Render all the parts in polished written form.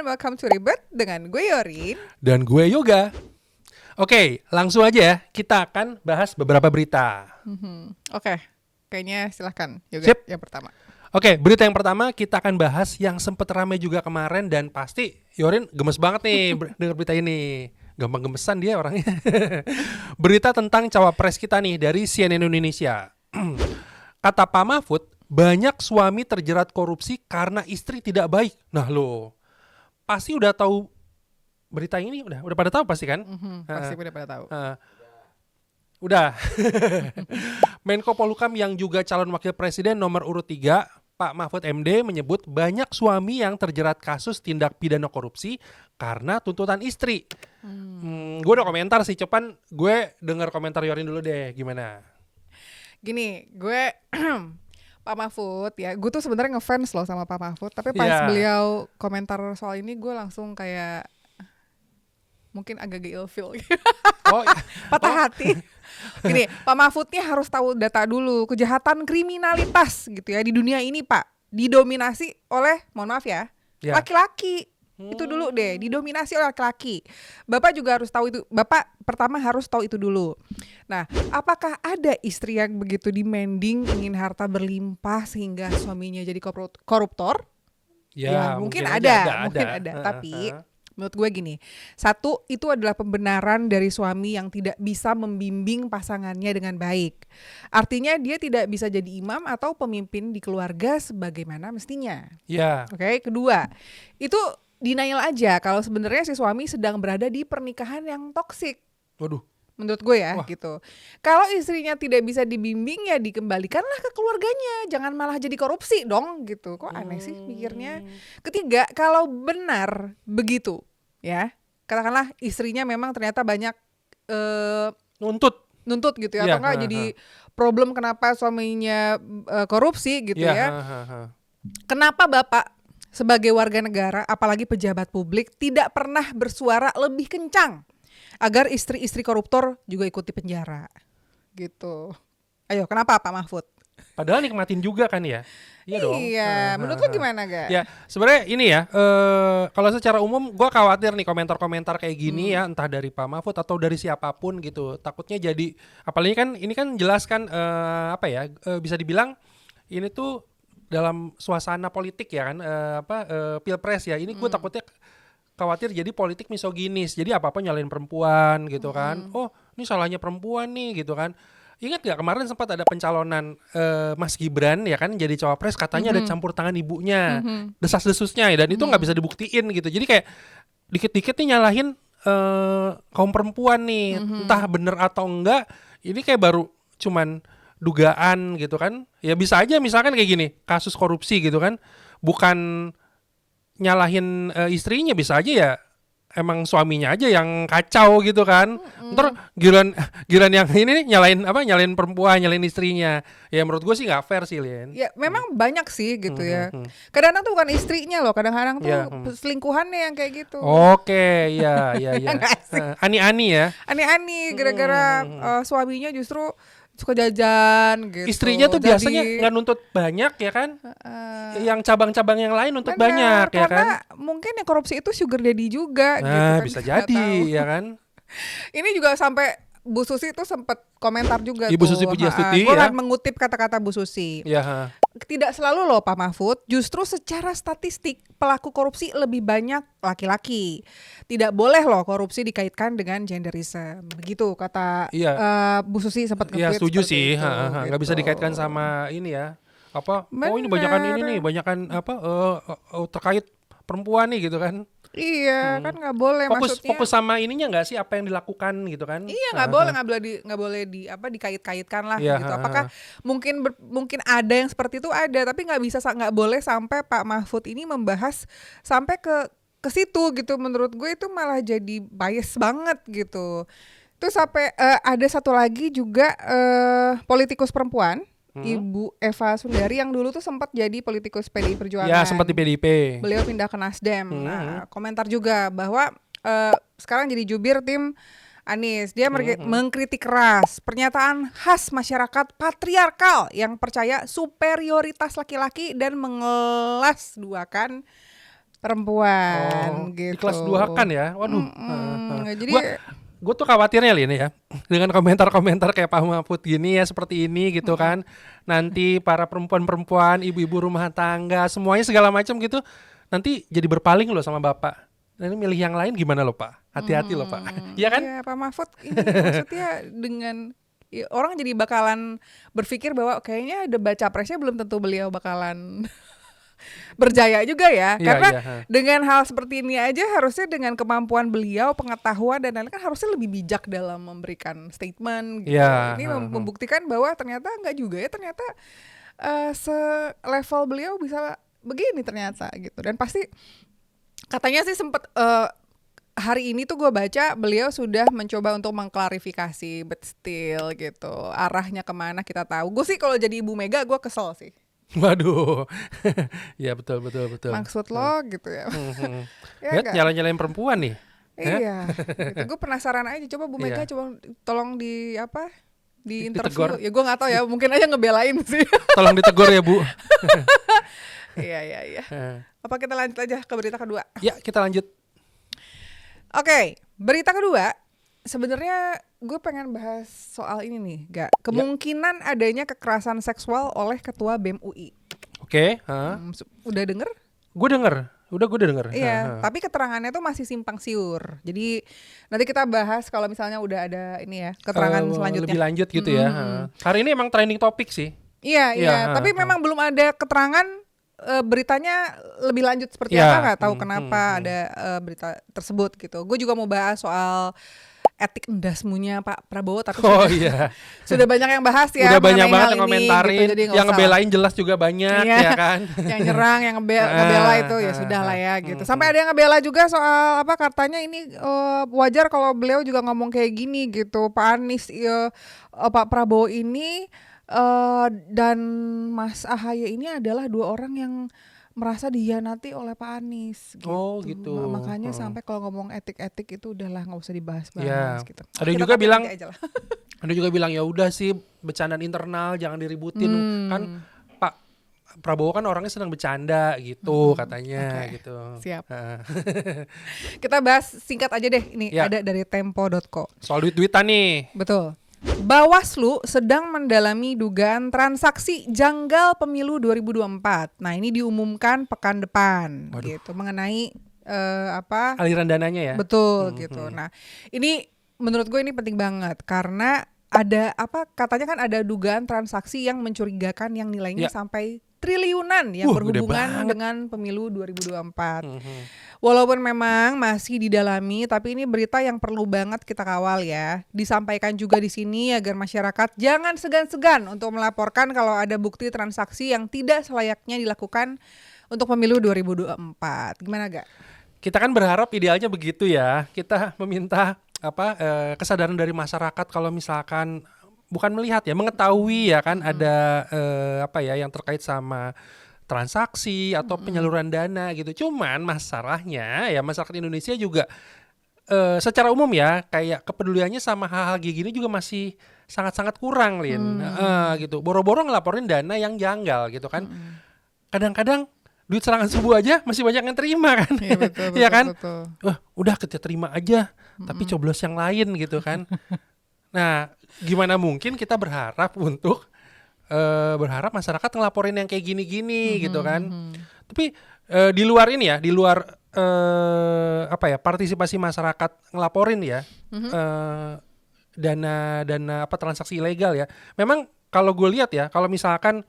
and welcome to Ribet dengan gue Yorin. Dan gue Yoga. Oke, langsung aja ya. Kita akan bahas beberapa berita. Oke, kayaknya silahkan Yoga Sip. yang pertama. Oke, berita yang pertama kita akan bahas yang sempet rame juga kemarin. Dan pasti Yorin gemes banget nih denger berita ini. Gampang gemesan dia orangnya. Berita tentang cawapres kita nih dari CNN Indonesia. Kata Pak Mahfud, banyak suami terjerat korupsi karena istri tidak baik. Nah lo, pasti udah tahu berita ini, udah pada tahu pasti kan? Pasti udah pada tahu. Udah. Menko Polhukam yang juga calon wakil presiden nomor urut 3, Pak Mahfud MD menyebut banyak suami yang terjerat kasus tindak pidana korupsi karena tuntutan istri. Gue udah komentar sih, cuman gue denger komentar Yorin dulu deh, gimana? Gini, gue Pak Mahfud ya, gue tuh sebenarnya ngefans loh sama Pak Mahfud, tapi pas Iya. beliau komentar soal ini gue langsung kayak mungkin agak ilfeel gitu. Oh, Patah hati. Gini, Pak Mahfud nih harus tahu data dulu. Kejahatan kriminalitas gitu ya di dunia ini Pak didominasi oleh, mohon maaf ya, Ya. laki-laki. Itu dulu deh, didominasi oleh laki-laki. Bapak juga harus tahu itu. Bapak pertama harus tahu itu dulu. Nah, apakah ada istri yang begitu demanding, ingin harta berlimpah sehingga suaminya jadi koruptor? Ya, mungkin ada. Tapi menurut gue gini, satu, itu adalah pembenaran dari suami yang tidak bisa membimbing pasangannya dengan baik. Artinya dia tidak bisa jadi imam atau pemimpin di keluarga sebagaimana mestinya. Ya. Oke, kedua, itu denial aja kalau sebenarnya si suami sedang berada di pernikahan yang toksik. Waduh. Menurut gue ya. Wah. Gitu. Kalau istrinya tidak bisa dibimbing ya dikembalikanlah ke keluarganya, jangan malah jadi korupsi dong gitu. Kok aneh sih mikirnya. Ketiga, kalau benar begitu ya, katakanlah istrinya memang ternyata banyak nuntut gitu ya, Iya, atau enggak jadi problem kenapa suaminya korupsi gitu ya. Kenapa Bapak sebagai warga negara, apalagi pejabat publik, tidak pernah bersuara lebih kencang agar istri-istri koruptor juga ikut di penjara gitu. Ayo, kenapa Pak Mahfud? Padahal nikmatin juga kan ya. Iya dong. Iya, menurut lu gimana Ga? Ya, sebenarnya ini ya, kalau secara umum gue khawatir nih komentar-komentar kayak gini ya, entah dari Pak Mahfud atau dari siapapun gitu. Takutnya jadi, apalagi kan ini kan jelas kan bisa dibilang ini tuh dalam suasana politik ya kan, pilpres ya. Ini gue takutnya khawatir jadi politik misoginis. Jadi apa-apa nyalain perempuan gitu kan. Oh, ini salahnya perempuan nih gitu kan. Ingat gak kemarin sempat ada pencalonan Mas Gibran ya kan jadi cawapres, katanya ada campur tangan ibunya, desas-desusnya ya, dan itu nggak bisa dibuktiin gitu. Jadi kayak dikit-dikit nih nyalahin kaum perempuan nih, entah bener atau enggak. Ini kayak baru cuman dugaan gitu kan. Ya bisa aja misalkan kayak gini, kasus korupsi gitu kan, bukan nyalahin istrinya, bisa aja ya emang suaminya aja yang kacau gitu kan. Ntar giliran yang ini nih nyalain perempuan, nyalain istrinya. Ya menurut gue sih nggak fair sih, Lien. Ya memang banyak sih gitu ya. Kadang-kadang tuh bukan istrinya loh, kadang-kadang tuh selingkuhannya yang kayak gitu. Oke, ya. Ani-ani ya. Ani-ani gara-gara suaminya justru suka jajan gitu. Istrinya tuh biasanya nggak nuntut banyak ya kan. Yang cabang-cabang yang lain nuntut banyak ya kan. Karena mungkin yang korupsi itu sugar daddy juga gitu Nah, kan. bisa jadi ya kan. Ini juga sampai Bu Susi itu sempat komentar juga Ibu tuh. Susi Pujiastuti Gue ya. akan mengutip kata-kata Bu Susi. Ya. Tidak selalu loh Pak Mahfud, justru secara statistik pelaku korupsi lebih banyak laki-laki. Tidak boleh loh korupsi dikaitkan dengan genderism. Begitu kata Bu Susi sempat nge-tweet. Iya, setuju sih. Itu, Nggak bisa dikaitkan sama ini ya. Oh ini banyakan ini nih, banyakan terkait perempuan nih gitu kan. Iya, kan nggak boleh maksudnya. Fokus sama ininya nggak sih apa yang dilakukan gitu kan? Iya, nggak boleh dikait-kaitkan lah Iya, gitu. Apakah mungkin ada yang seperti itu, ada, tapi nggak boleh sampai Pak Mahfud ini membahas sampai ke situ gitu. Menurut gue itu malah jadi bias banget gitu. Terus sampai ada satu lagi juga politikus perempuan. Ibu Eva Sundari yang dulu tuh sempat jadi politikus PDI Perjuangan. Ya, sempat di PDIP. Beliau pindah ke Nasdem. Nah, komentar juga bahwa sekarang jadi jubir tim Anies. Dia mengkritik keras pernyataan khas masyarakat patriarkal yang percaya superioritas laki-laki dan mengelas duakan perempuan Di gitu. kelas 2 kan ya. Waduh. Jadi Gue tuh khawatirnya Lin ya, dengan komentar-komentar kayak Pak Mahfud gini ya, seperti ini gitu kan. Nanti para perempuan-perempuan, ibu-ibu rumah tangga, semuanya segala macam gitu, nanti jadi berpaling loh sama Bapak. Nah, ini milih yang lain gimana loh Pak? Hati-hati loh Pak. Iya kan? Iya, Pak Mahfud ini maksudnya dengan ya, orang jadi bakalan berpikir bahwa kayaknya ada baca presnya belum tentu beliau bakalan berjaya juga ya. Iya, Karena iya. dengan hal seperti ini aja harusnya dengan kemampuan beliau, pengetahuan dan lain-lain kan harusnya lebih bijak dalam memberikan statement gitu. Iya, Ini membuktikan bahwa ternyata enggak juga ya, ternyata selevel beliau bisa begini ternyata gitu. Dan pasti katanya sih sempet hari ini tuh gue baca beliau sudah mencoba untuk mengklarifikasi, but still gitu arahnya kemana kita tahu. Gue sih kalau jadi Ibu Mega gue kesel sih. Waduh. Ya betul. Maksud lo gitu ya. Ya Lihat nggak? nyala-nyalain perempuan nih. Iya. Gitu. Gue penasaran aja. Coba Bu Mega Iya. coba tolong di apa? Di Ditegur. interview. Ya gue nggak tahu ya. Mungkin aja ngebelain sih. Tolong ditegur ya Bu. Iya. Apa kita lanjut aja ke berita kedua? Ya kita lanjut. Oke, berita kedua. Sebenarnya gue pengen bahas soal ini nih, Ya. kemungkinan adanya kekerasan seksual oleh ketua BEM UI. Oke. Udah denger? Gue denger. Gue udah denger. Iya, tapi keterangannya tuh masih simpang siur. Jadi nanti kita bahas kalau misalnya udah ada ini ya keterangan selanjutnya. Lebih lanjut gitu ya. Hari ini emang trending topik sih. Iya. Tapi memang belum ada keterangan beritanya lebih lanjut seperti Iya. apa, nggak tahu kenapa ada berita tersebut gitu. Gue juga mau bahas soal etik endasmunya Pak Prabowo, tapi Oh sudah, iya. sudah banyak yang bahas ya. Udah banyak mengenai banget hal yang ini, komentarin, gitu, jadi nggak yang usah. ngebelain jelas juga banyak Iya. ya kan. Yang nyerang, yang ngebela itu ya sudah lah ya gitu. Sampai ada yang ngebela juga soal apa katanya ini wajar kalau beliau juga ngomong kayak gini gitu. Pak Anies, Pak Prabowo ini dan Mas Ahaye ini adalah dua orang yang merasa dihianati oleh Pak Anies gitu. Oh, gitu. Makanya sampai kalau ngomong etik-etik itu udahlah nggak usah dibahas-bahas Ya. gitu. Ada yang Kita juga tampil bilang nanti aja lah. Ada juga bilang ya udah sih bercandaan internal jangan diributin kan Pak Prabowo kan orangnya senang bercanda gitu katanya Oke. gitu. Siap. Kita bahas singkat aja deh. Ini Ya. ada dari tempo.co. Soal duit-duitan nih. Betul. Bawaslu sedang mendalami dugaan transaksi janggal pemilu 2024. Nah, ini diumumkan pekan depan gitu mengenai apa? Aliran dananya ya. Betul gitu. Nah, ini menurut gue ini penting banget karena ada apa katanya kan ada dugaan transaksi yang mencurigakan yang nilainya Ya. sampai triliunan yang Gede berhubungan banget. dengan pemilu 2024. Walaupun memang masih didalami, tapi ini berita yang perlu banget kita kawal ya. Disampaikan juga di sini agar masyarakat jangan segan-segan untuk melaporkan kalau ada bukti transaksi yang tidak selayaknya dilakukan untuk pemilu 2024. Gimana gak? Kita kan berharap idealnya begitu ya. Kita meminta kesadaran dari masyarakat kalau misalkan bukan melihat ya, mengetahui ya kan ada yang terkait sama transaksi atau penyaluran dana gitu. Cuman masalahnya ya masyarakat Indonesia juga secara umum ya kayak kepeduliannya sama hal-hal kayak gini juga masih sangat-sangat kurang, Lin. Gitu. Boro-boro ngelaporin dana yang janggal gitu kan. Kadang-kadang duit serangan subuh aja masih banyak yang terima kan. Iya betul, Iya kan? betul. Wah, udah kita terima aja, tapi coblos yang lain gitu kan. Nah, gimana mungkin kita berharap untuk berharap masyarakat ngelaporin yang kayak gini-gini gitu kan. Tapi di luar ini ya, di luar partisipasi masyarakat ngelaporin ya dana transaksi ilegal ya. Memang kalau gue lihat ya, kalau misalkan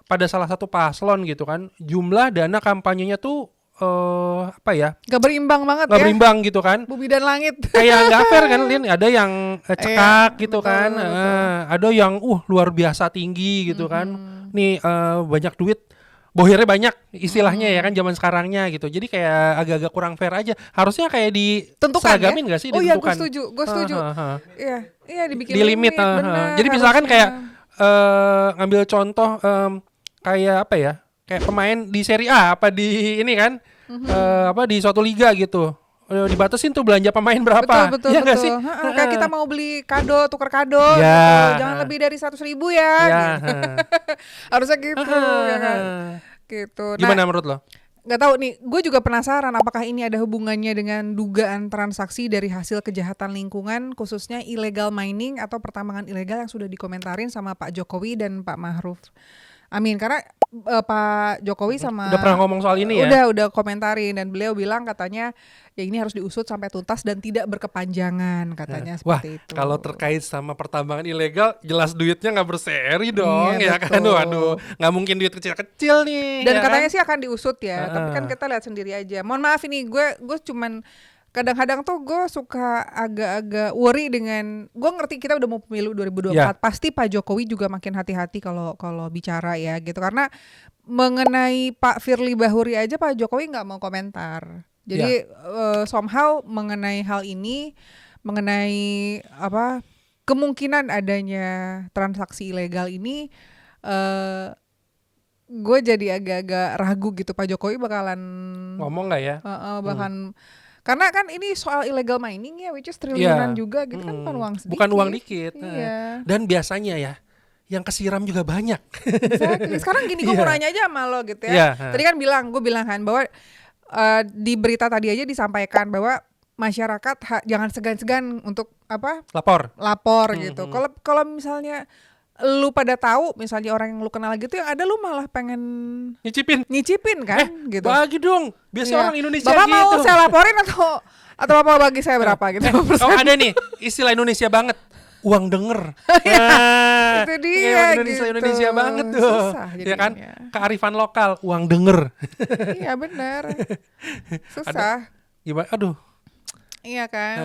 pada salah satu paslon gitu kan, jumlah dana kampanyenya tuh Gak berimbang banget nggak ya. berimbang gitu kan. Bumi dan langit. Kayak nggak fair kan, Lin. Ada yang cekak gitu betul, kan. Ada yang luar biasa tinggi gitu kan. Nih banyak duit, bohirnya banyak istilahnya ya kan zaman sekarangnya gitu. Jadi kayak agak-agak kurang fair aja. Harusnya kayak diseragamin nggak sih? Oh iya, gue Ditentukan. setuju. Iya, dibikin Di limit. benar, Jadi misalkan harusnya. kayak ngambil contoh kayak apa ya? Kayak pemain di Serie A apa di ini kan? Di suatu liga gitu. Dibatasin tuh belanja pemain berapa? Betul. Ya nggak sih? Kayak kita mau beli kado, tukar kado, Ya. gitu. Jangan lebih dari 100.000 ya. Ya. Gitu. Harusnya gitu, ya kan. Gitu. Nah, Gimana menurut lo? nggak tahu nih, gue juga penasaran apakah ini ada hubungannya dengan dugaan transaksi dari hasil kejahatan lingkungan, khususnya illegal mining atau pertambangan ilegal yang sudah dikomentarin sama Pak Jokowi dan Pak Ma'ruf Amin. Karena Pak Jokowi sama Udah pernah ngomong soal ini ya? udah komentarin, dan beliau bilang katanya ya ini harus diusut sampai tuntas dan tidak berkepanjangan, katanya Wah, seperti itu. kalau terkait sama pertambangan ilegal, jelas duitnya nggak berseri dong, Iya, ya kan? betul. Waduh, nggak mungkin duit kecil-kecil nih. Dan ya katanya kan? sih akan diusut ya, tapi kan kita lihat sendiri aja. Mohon maaf ini gue cuman kadang-kadang tuh gue suka agak-agak worry dengan, gue ngerti kita udah mau pemilu 2024, Ya. pasti Pak Jokowi juga makin hati-hati kalau bicara ya gitu, karena mengenai Pak Firly Bahuri aja Pak Jokowi nggak mau komentar. Jadi somehow mengenai hal ini, mengenai apa kemungkinan adanya transaksi ilegal ini, gue jadi agak-agak ragu gitu Pak Jokowi bakalan Ngomong nggak ya? bahkan karena kan ini soal illegal mining ya, which is triliunan juga gitu kan, bukan uang sedikit. Bukan uang dikit. Iya. Dan biasanya ya, yang kesiram juga banyak. Exactly. Sekarang gini, gue mau nanya aja sama lo gitu ya. Iya. Tadi kan gue bilang kan bahwa di berita tadi aja disampaikan bahwa masyarakat jangan segan-segan untuk lapor gitu. Kalau misalnya lu pada tahu misalnya orang yang lu kenal gitu, yang ada lu malah pengen nyicipin kan gitu. Bagi dong. Biasa Iya. orang Indonesia Bapak gitu. mau saya laporin atau Bapak bagi saya berapa gitu. Oh, ada nih istilah Indonesia banget. Uang denger. Itu dia Indonesia gitu. banget tuh. Susah Ya kan? jadinya. Kearifan lokal, uang denger. Iya benar. Susah. Gimana? Aduh. Iya kan.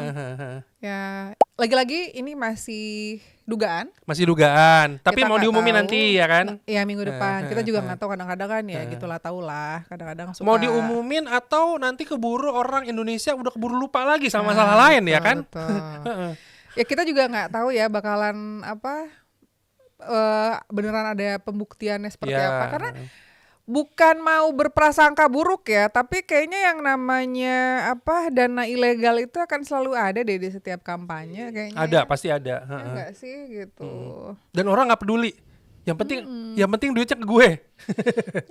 Ya, lagi-lagi ini masih dugaan. Masih dugaan. Tapi Kita mau nggak diumumin tahu. nanti ya kan? Iya, minggu depan. Kita juga nggak tahu, kadang-kadang kan ya gitulah, tahulah. Kadang-kadang suka. Mau diumumin atau nanti keburu orang Indonesia udah keburu lupa lagi sama masalah lain ya kan? Betul. Ya kita juga nggak tahu ya bakalan beneran ada pembuktiannya seperti Ya. apa, karena bukan mau berprasangka buruk ya, tapi kayaknya yang namanya dana ilegal itu akan selalu ada deh di setiap kampanye kayaknya. Ada, pasti ada. Ya nggak sih gitu. Dan orang nggak peduli. Yang penting duitnya ke gue.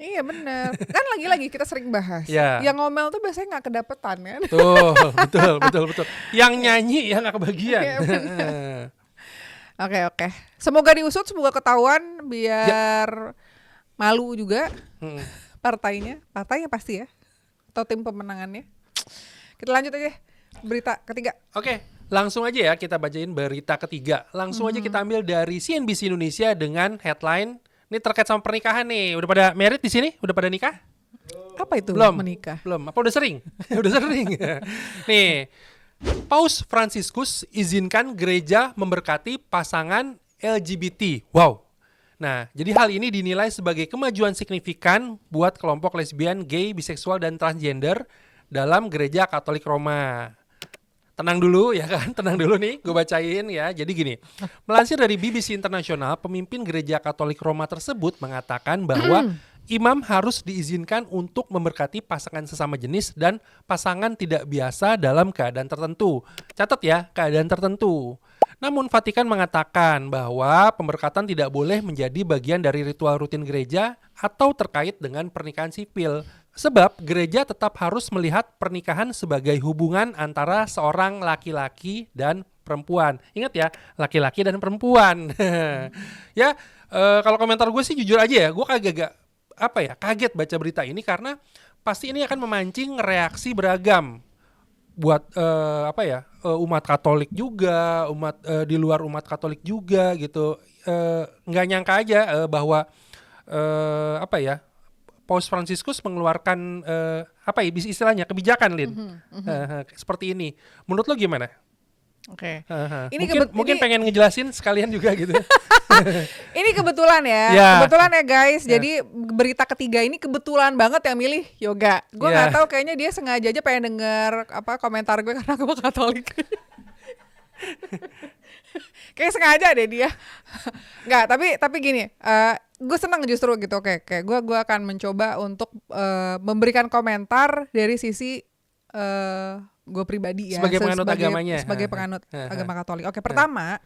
Iya benar. Kan lagi-lagi kita sering bahas. Ya. Yang ngomel tuh biasanya nggak kedapetan kan. Tuh, betul. Yang nyanyi yang nggak kebagian. Iya, Oke. Semoga diusut, semoga ketahuan, biar malu juga partainya pasti ya, atau tim pemenangannya. Kita lanjut aja berita ketiga. Oke, langsung aja ya kita bacain berita ketiga. Langsung aja kita ambil dari CNBC Indonesia dengan headline. Ini terkait sama pernikahan nih. Udah pada married di sini? Udah pada nikah? Apa itu Belum. menikah? Belum. Apa udah sering? Udah sering. Nih, Paus Franciscus izinkan gereja memberkati pasangan LGBT. Wow. Nah, jadi hal ini dinilai sebagai kemajuan signifikan buat kelompok lesbian, gay, biseksual, dan transgender dalam gereja Katolik Roma. Tenang dulu ya kan, tenang dulu nih, gue bacain ya. Jadi gini, melansir dari BBC Internasional, pemimpin gereja Katolik Roma tersebut mengatakan bahwa imam harus diizinkan untuk memberkati pasangan sesama jenis dan pasangan tidak biasa dalam keadaan tertentu. Catat ya, keadaan tertentu. Namun Vatikan mengatakan bahwa pemberkatan tidak boleh menjadi bagian dari ritual rutin gereja atau terkait dengan pernikahan sipil. Sebab gereja tetap harus melihat pernikahan sebagai hubungan antara seorang laki-laki dan perempuan. Ingat ya, laki-laki dan perempuan. Ya, kalau komentar gue sih jujur aja ya, gue kaget baca berita ini karena pasti ini akan memancing reaksi beragam buat umat Katolik juga, di luar umat Katolik juga gitu. Nggak nyangka aja bahwa Paus Franciscus mengeluarkan istilahnya kebijakan, Lin. Seperti ini. Menurut lo gimana? Oke. Mungkin pengen ngejelasin sekalian juga gitu. Ini kebetulan ya. Ya. Kebetulan ya guys. Jadi berita ketiga ini kebetulan banget yang milih Yoga. Gue nggak tahu, kayaknya dia sengaja aja pengen denger komentar gue karena gue Katolik. Kayak sengaja deh dia. Nggak, tapi gini, gue senang justru gitu. Kayak gue akan mencoba untuk memberikan komentar dari sisi gue pribadi ya, sebagai penganut agamanya, sebagai penganut agama Katolik. Oke, pertama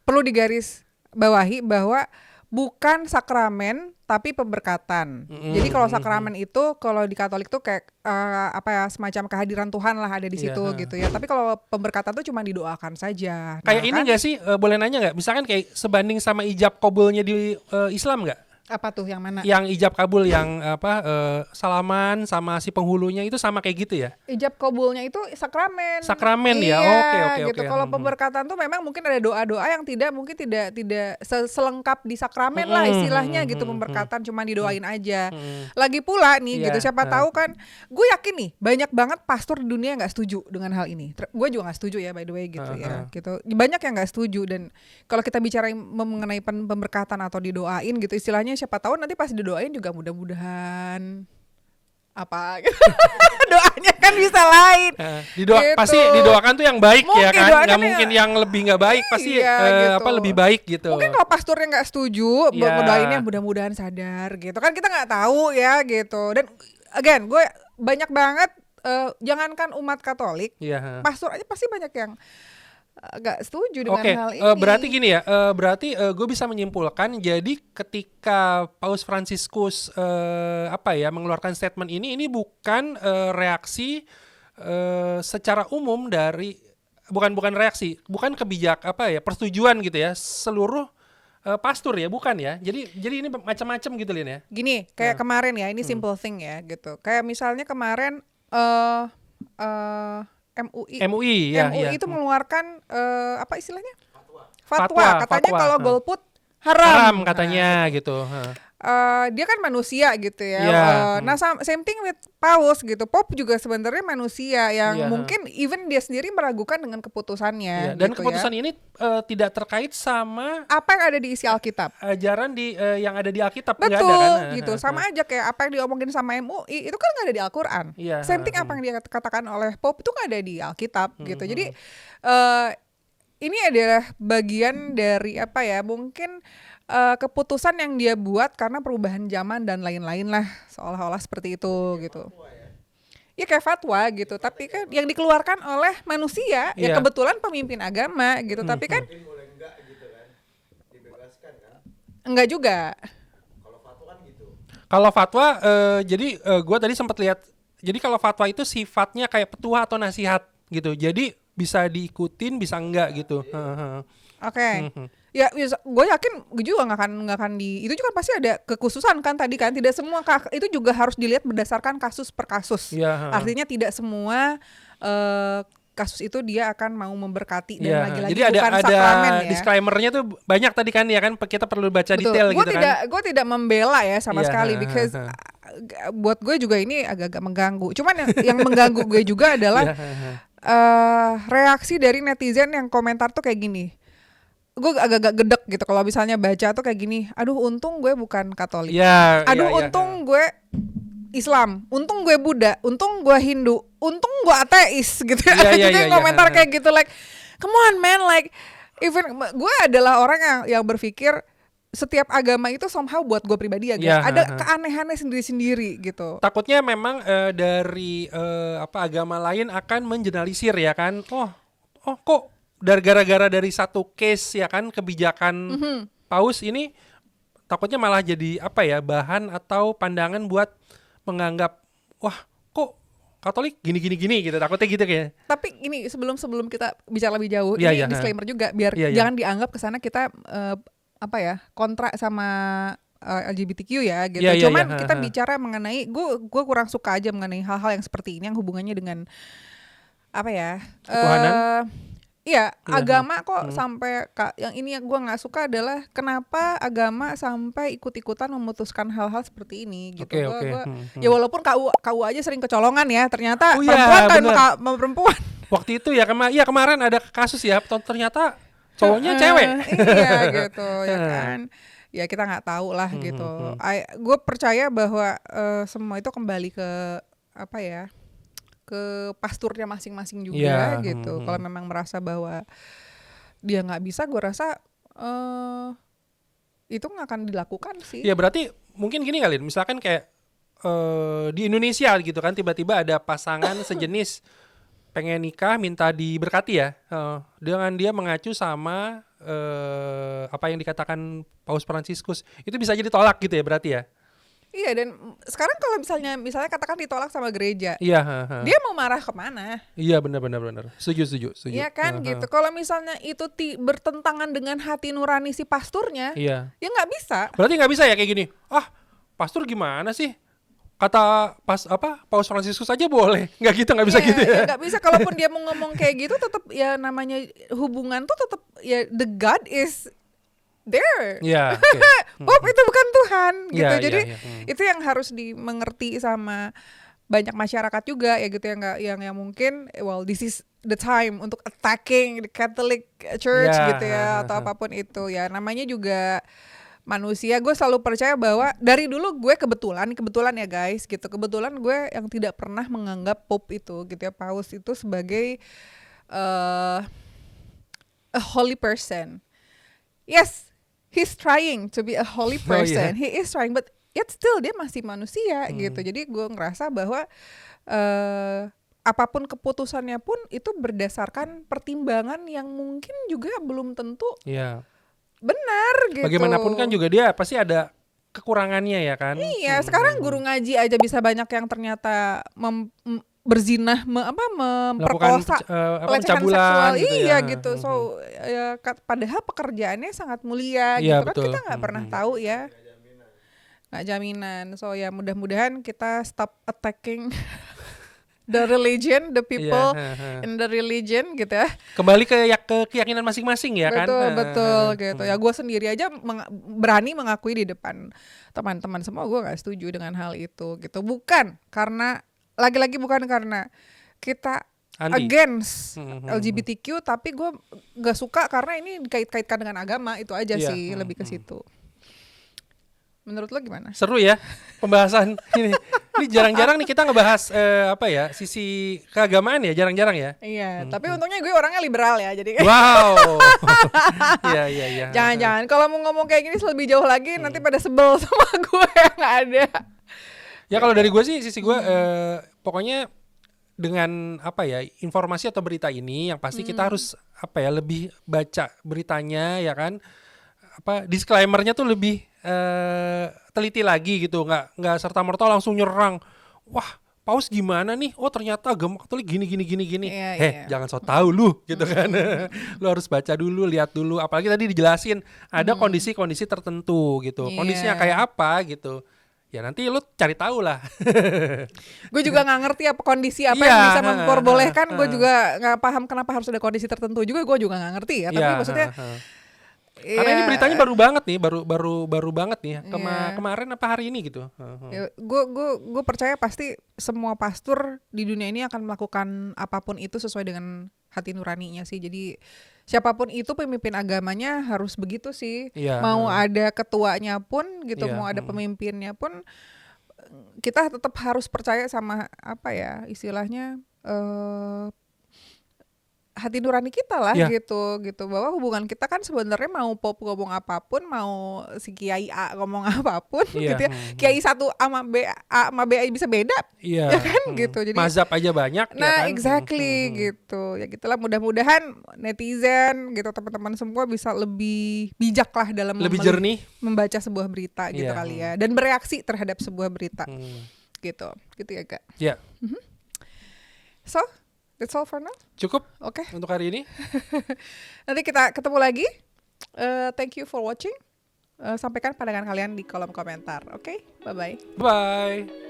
perlu digaris bawahi bahwa bukan sakramen tapi pemberkatan. Jadi kalau sakramen itu kalau di Katolik tuh kayak apa ya, semacam kehadiran Tuhan lah ada di Iya, situ gitu ya. Tapi kalau pemberkatan tuh cuma didoakan saja. Kayak Nah, ini nggak sih, boleh nanya nggak? Misalkan kayak sebanding sama ijab kabulnya di Islam nggak? apa tuh yang mana? Yang ijab kabul yang salaman sama si penghulunya itu sama kayak gitu ya? Ijab kabulnya itu sakramen. Sakramen ya? Iya, Oke, gitu. Kalau pemberkatan tuh memang mungkin ada doa-doa yang mungkin tidak selengkap di sakramen lah istilahnya gitu. Pemberkatan cuma didoain aja. Lagi pula nih Iya, gitu, siapa tahu kan, gue yakin nih banyak banget pastor di dunia yang nggak setuju dengan hal ini. Gue juga nggak setuju ya, by the way gitu ya. Gitu. Banyak yang nggak setuju, dan kalau kita bicara mengenai pemberkatan atau didoain gitu, istilahnya siapa tahu nanti pas didoain juga mudah-mudahan apa doanya kan bisa lain. Gitu. Pasti didoakan tuh yang baik ya Mungkin kan, doakan nggak mungkin yang lebih nggak baik, pasti Iya, gitu. lebih baik gitu. Mungkin kalau pastornya nggak setuju, Iya. doainnya mudah-mudahan sadar gitu kan, kita nggak tahu ya gitu. Dan again, gue banyak banget jangankan umat Katolik, Iya. pastor aja pasti banyak yang nggak setuju dengan Oke, hal ini. berarti gini ya, berarti gue bisa menyimpulkan, jadi ketika Paus Fransiskus mengeluarkan statement ini bukan reaksi secara umum dari bukan reaksi, bukan persetujuan gitu ya seluruh pastor ya, bukan ya. Jadi ini macam-macam gitu Lin ya. Gini, kayak kemarin ya, ini simple thing ya gitu. Kayak misalnya kemarin MUI ya. itu mengeluarkan apa istilahnya? Fatwa, Katanya fatwa. kalau golput Haram haram. katanya gitu. Dia kan manusia gitu ya. Iya. Nah, same thing with Paus gitu. Pope juga sebenarnya manusia yang Iya. mungkin even dia sendiri meragukan dengan keputusannya. Iya, dan gitu keputusan ya. ini tidak terkait sama Apa yang ada di isi Alkitab. ajaran yang ada di Alkitab, nggak Betul ada kan? gitu. Sama aja kayak apa yang diomongin sama MUI itu kan nggak ada di Al-Qur'an. Iya, Same thing apa yang dikatakan oleh Pope itu nggak ada di Alkitab gitu. Jadi ini adalah bagian dari apa ya? Mungkin keputusan yang dia buat karena perubahan zaman dan lain-lain lah, seolah-olah seperti itu gitu. Ya kayak fatwa gitu, tapi kan yang dikeluarkan oleh manusia, ya Iya. kebetulan pemimpin agama gitu, tapi kan enggak juga. Kalau fatwa, jadi gue tadi sempat lihat. Jadi kalau fatwa itu sifatnya kayak petua atau nasihat gitu. Jadi bisa diikutin, bisa enggak gitu. Oke. Ya, gue yakin gue juga nggak akan itu juga pasti ada kekhususan kan tadi kan, tidak semua itu juga harus dilihat berdasarkan kasus per kasus. Iya. Artinya tidak semua kasus itu dia akan mau memberkati dan Iya. lagi-lagi Jadi bukan ada sakramen ya. disclaimernya tuh banyak tadi kan ya kan, kita perlu baca Betul. detail gitu kan. Gue tidak membela ya sama Iya, sekali because buat gue juga ini agak-agak mengganggu. Cuman yang mengganggu gue juga adalah reaksi dari netizen yang komentar tuh kayak gini. Gue agak-agak gedek gitu kalau misalnya baca tuh kayak gini. Aduh, untung gue bukan Katolik. Iya. Aduh, iya. untung gue Islam, untung gue Buddha, untung gue Hindu, untung gue ateis gitu. Iya, iya, Juga iya, komentar iya. kayak gitu, like come on man, like even gue adalah orang yang berpikir setiap agama itu somehow buat gue pribadi Iya, ada keanehannya sendiri-sendiri gitu. Takutnya memang dari agama lain akan mengeneralisir ya kan. Oh kok gara-gara dari satu case ya kan, kebijakan Paus ini takutnya malah jadi bahan atau pandangan buat menganggap wah kok Katolik gini gitu, takutnya gitu kayak. Tapi ini sebelum kita bicara lebih jauh, Iya, ini iya. disclaimer juga biar Iya, iya. jangan dianggap kesana kita kontra sama LGBTQ ya gitu. Iya, iya, Cuman iya. kita bicara mengenai gue kurang suka aja mengenai hal-hal yang seperti ini yang hubungannya dengan Ketuhanan? Iya, Iya. agama kok sampai yang ini yang gue nggak suka adalah kenapa agama sampai ikut-ikutan memutuskan hal-hal seperti ini gitu. Oke, Gua- oke. gua- Ya walaupun KU aja sering kecolongan ya, ternyata Oh iya, perempuan kan bener. sama perempuan. Waktu itu ya kemarin ada kasus ya, ternyata cowoknya cewek. Iya gitu ya kan. Ya kita nggak tahu lah gitu. Gue percaya bahwa semua itu kembali ke ke pasturnya masing-masing juga Iya, gitu. Kalau memang merasa bahwa dia nggak bisa, gue rasa itu nggak akan dilakukan sih. Ya berarti mungkin gini kali, misalkan kayak di Indonesia gitu kan, tiba-tiba ada pasangan sejenis pengen nikah minta diberkati ya, dengan dia mengacu sama apa yang dikatakan Paus Fransiskus itu bisa jadi tolak gitu ya berarti ya. Iya, dan sekarang kalau misalnya katakan ditolak sama gereja, Iya, dia mau marah kemana? iya benar. Setuju. Iya kan gitu. Kalau misalnya itu bertentangan dengan hati nurani si pasturnya, Iya. ya nggak bisa. Berarti nggak bisa ya kayak gini. Ah, pastor gimana sih? Kata Paus Fransiskus aja boleh. Nggak bisa Iya, gitu ya. nggak bisa. Kalaupun dia mau ngomong kayak gitu, tetap ya namanya hubungan tuh tetap ya the God is there. Iya, oke. Bob itu bukan Tuhan gitu. Iya, Jadi iya. itu yang harus dimengerti sama banyak masyarakat juga ya gitu, yang nggak yang mungkin well this is the time untuk attacking the Catholic Church Ya, gitu ya, atau apapun itu ya, namanya juga manusia. Gue selalu percaya bahwa dari dulu gue kebetulan ya guys gitu, kebetulan gue yang tidak pernah menganggap Pope itu gitu ya, Paus itu sebagai a holy person. Yes, he's trying to be a holy person. Oh, yeah. He is trying, but yet still dia masih manusia gitu. Jadi gue ngerasa bahwa apapun keputusannya pun itu berdasarkan pertimbangan yang mungkin juga belum tentu Iya. benar gitu. Bagaimanapun kan juga dia pasti ada kekurangannya ya kan. Iya, sekarang guru ngaji aja bisa banyak yang ternyata berzinah, memperkosa, pelecehan pencabulan seksual, gitu iya ya. gitu. So ya, padahal pekerjaannya sangat mulia Iya, gitu kan, betul. kita nggak pernah tahu ya, nggak jaminan. So ya mudah-mudahan kita stop attacking the religion, the people in the religion gitu ya. Kembali ke keyakinan masing-masing ya kan. Betul gitu ya. Gue sendiri aja berani mengakui di depan teman-teman semua, gue nggak setuju dengan hal itu gitu. Bukan karena bukan karena kita Anti. against LGBTQ, tapi gue nggak suka karena ini dikait-kaitkan dengan agama, itu aja sih, lebih ke situ. Menurut lo gimana? Seru ya pembahasan ini. Ini jarang-jarang nih kita ngebahas sisi keagamaan ya, jarang-jarang ya. Iya, tapi untungnya gue orangnya liberal ya, jadi Wow. Iya. jangan kalau mau ngomong kayak gini lebih jauh lagi nanti pada sebel sama gue yang ada. Ya kalau dari gue sih, sisi gue pokoknya dengan informasi atau berita ini yang pasti kita harus lebih baca beritanya ya kan. Disclaimer-nya tuh lebih teliti lagi gitu, nggak serta-merta langsung nyerang. Wah, Paus gimana nih? Oh ternyata agama Katolik gini. Iya. Jangan so tahu lu gitu kan. Lu harus baca dulu, lihat dulu. Apalagi tadi dijelasin ada kondisi-kondisi tertentu gitu. Iya. Kondisinya kayak apa gitu. Ya nanti lu cari tahu lah. Gue juga nggak ngerti apa kondisi apa Iya, yang bisa memperbolehkan. Gue juga nggak paham kenapa harus ada kondisi tertentu juga. Gue juga nggak ngerti ya. Tapi Iya, maksudnya karena ini beritanya baru banget nih, baru banget nih. Kemarin apa hari ini gitu. Gue percaya pasti semua pastor di dunia ini akan melakukan apapun itu sesuai dengan hati nuraninya sih. Jadi siapapun itu pemimpin agamanya harus begitu sih. Iya, Mau ada ketuanya pun gitu, Iya, mau ada pemimpinnya pun, kita tetap harus percaya sama istilahnya hati nurani kita lah, Iya. gitu bahwa hubungan kita kan sebenarnya mau Pop ngomong apapun, mau si Kiai A ngomong apapun Iya, gitu ya, Kiai satu sama B, A sama B bisa beda Iya. ya kan gitu. Jadi mazhab aja banyak ya nah kan. exactly gitu ya, gitulah. Mudahan netizen gitu, teman-teman semua bisa lebih bijak lah dalam Lebih jernih. membaca sebuah berita gitu Iya. kali ya, dan bereaksi terhadap sebuah berita gitu ya Kak. Ya, So that's all for now. cukup Oke. untuk hari ini. Nanti kita ketemu lagi. Thank you for watching. Sampaikan pandangan kalian di kolom komentar. Oke, bye-bye. Bye.